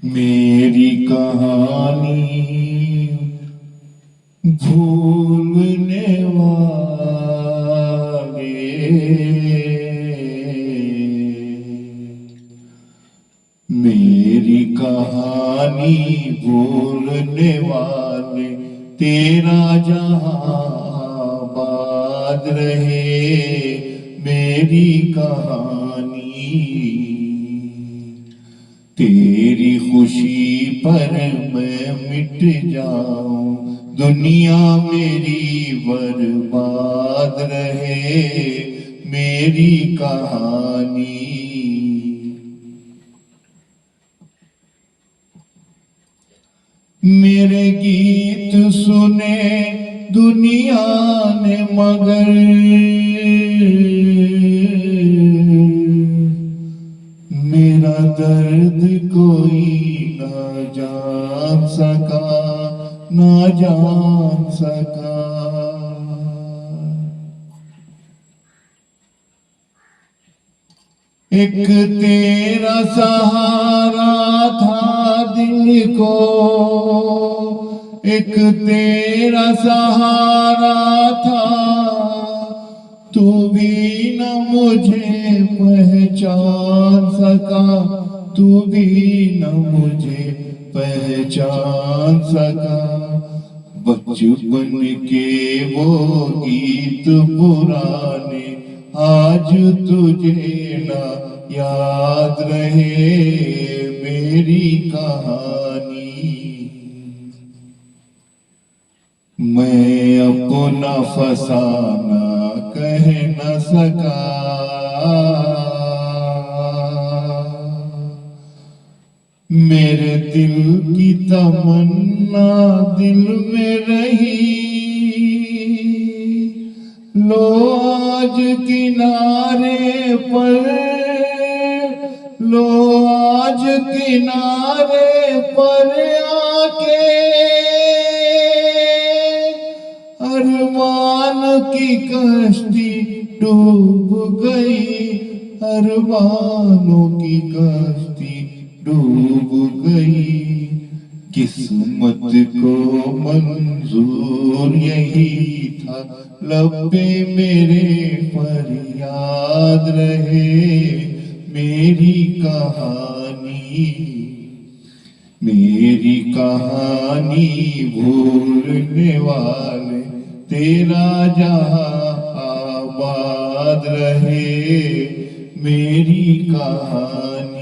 मेरी कहानी भूलने वाले, मेरी कहानी भूलने वाले, तेरा जहां आबाद रहे। मेरी कहानी तेरी खुशी पर मैं मिट जाऊं, दुनिया मेरी बर्बाद रहे। मेरी कहानी मेरे गीत सुने दुनिया ने मगर मेरा दर्द कोई ना जान सका, ना जान सका। एक तेरा सहारा था दिल को, एक तेरा सहारा था, तू भी न मुझे पहचान सका, तू भी न मुझे पहचान सका। बचपन के वो गीत पुराने आज तुझे ना याद रहे। मेरी कहानी मैं अपना फसाना कह न सका, मेरे दिल की तमन्ना दिल में रही। लो आज किनारे पर, लो आज किनारे पर आके, अरमान की कश्ती डूब गई, अरमानों की कश्ती डूब गई। किस्मत को मंजूर यही था, लब पे मेरे फरियाद रहे। मेरी कहानी, मेरी कहानी भूलने वाले, तेरा जहां आबाद रहे। मेरी कहानी